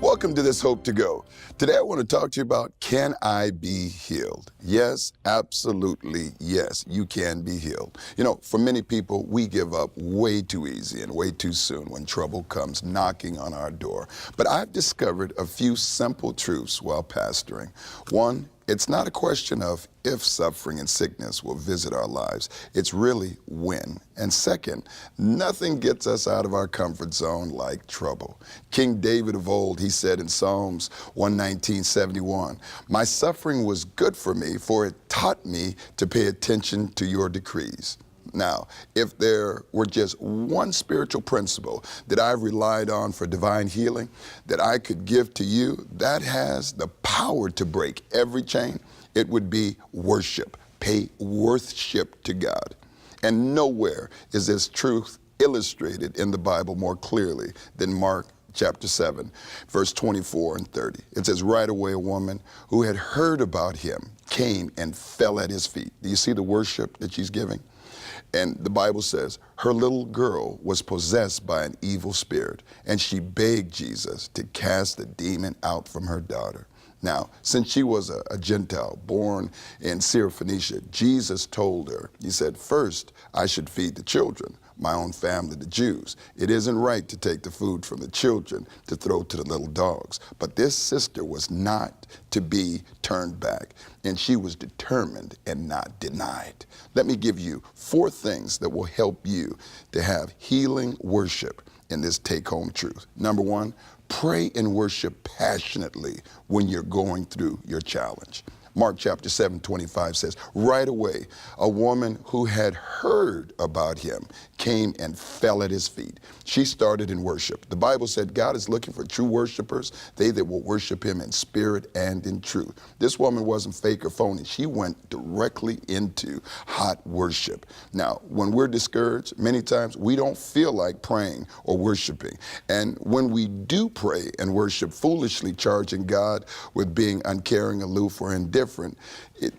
Welcome to this Hope to Go. Today I want to talk to you about, can I be healed? Yes, absolutely yes, you can be healed. You know, for many people, we give up way too easy and way too soon when trouble comes knocking on our door. But I've discovered a few simple truths while pastoring. One, it's not a question of if suffering and sickness will visit our lives. It's really when. And second, nothing gets us out of our comfort zone like trouble. King David of old, he said in Psalms 119:71, "My suffering was good for me, for it taught me to pay attention to your decrees." Now, if there were just one spiritual principle that I've relied on for divine healing that I could give to you that has the power to break every chain, it would be worship. Pay worship to God. And nowhere is this truth illustrated in the Bible more clearly than Mark chapter 7, verse 24 and 30. It says, right away a woman who had heard about him came and fell at his feet. Do you see the worship that she's giving? And the Bible says her little girl was possessed by an evil spirit, and she begged Jesus to cast the demon out from her daughter. Now, since she was a Gentile born in Syrophoenicia, Jesus told her, he said, first, I should feed the children, my own family, the Jews. It isn't right to take the food from the children to throw to the little dogs. But this sister was not to be turned back, and she was determined and not denied. Let me give you 4 things that will help you to have healing worship in this take-home truth. Number 1, pray and worship passionately when you're going through your challenge. Mark chapter 7:25 says, right away, a woman who had heard about him came and fell at his feet. She started in worship. The Bible said God is looking for true worshipers, they that will worship him in spirit and in truth. This woman wasn't fake or phony. She went directly into hot worship. Now, when we're discouraged, many times we don't feel like praying or worshiping. And when we do pray and worship foolishly, charging God with being uncaring, aloof, or indifferent,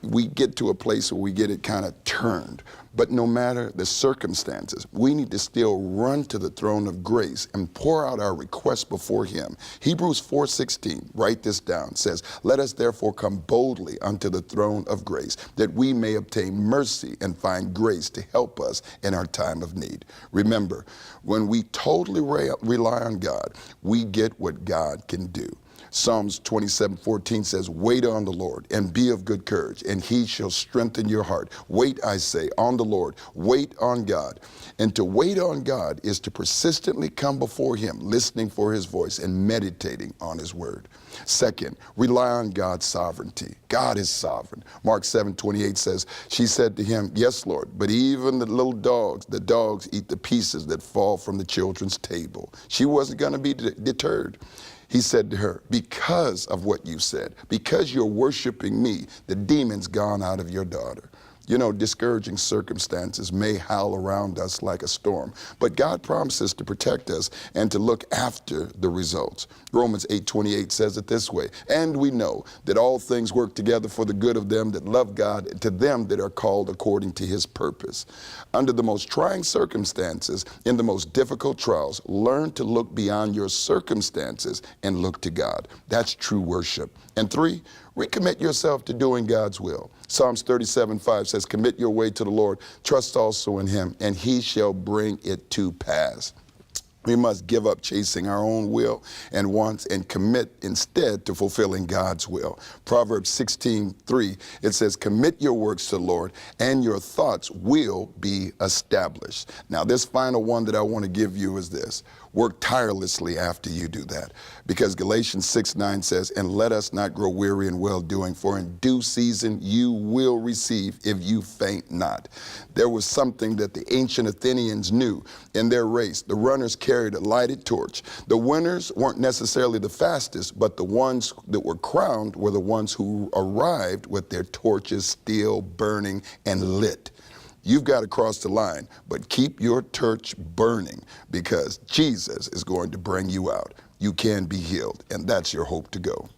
we get to a place where we get it kind of turned. But no matter the circumstances, we need to still run to the throne of grace and pour out our requests before him. Hebrews 4:16, write this down, says, let us therefore come boldly unto the throne of grace, that we may obtain mercy and find grace to help us in our time of need. Remember, when we totally rely on God, we get what God can do. Psalms 27:14 says, wait on the Lord and be of good courage, and he shall strengthen your heart. Wait, I say, on the Lord. Wait on God. And to wait on God is to persistently come before him, listening for his voice and meditating on his word. Second, rely on God's sovereignty. God is sovereign. Mark 7:28 says, she said to him, yes, Lord, but even the little dogs, the dogs eat the pieces that fall from the children's table. She wasn't going to be deterred. He said to her, because of what you said, because you're worshiping me, the demon's gone out of your daughter. You know, discouraging circumstances may howl around us like a storm, but God promises to protect us and to look after the results. Romans 8:28 says it this way, and we know that all things work together for the good of them that love God, to them that are called according to his purpose. Under the most trying circumstances, in the most difficult trials, learn to look beyond your circumstances and look to God. That's true worship. And 3, recommit yourself to doing God's will. Psalms 37:5 says, commit your way to the Lord, trust also in him, and he shall bring it to pass. We must give up chasing our own will and wants and commit instead to fulfilling God's will. Proverbs 16:3, it says, commit your works to the Lord and your thoughts will be established. Now, this final one that I want to give you is this. Work tirelessly after you do that. Because Galatians 6:9 says, and let us not grow weary in well-doing, for in due season you will receive if you faint not. There was something that the ancient Athenians knew in their race. The runners carried a lighted torch. The winners weren't necessarily the fastest, but the ones that were crowned were the ones who arrived with their torches still burning and lit. You've got to cross the line, but keep your torch burning because Jesus is going to bring you out. You can be healed, and that's your hope to go.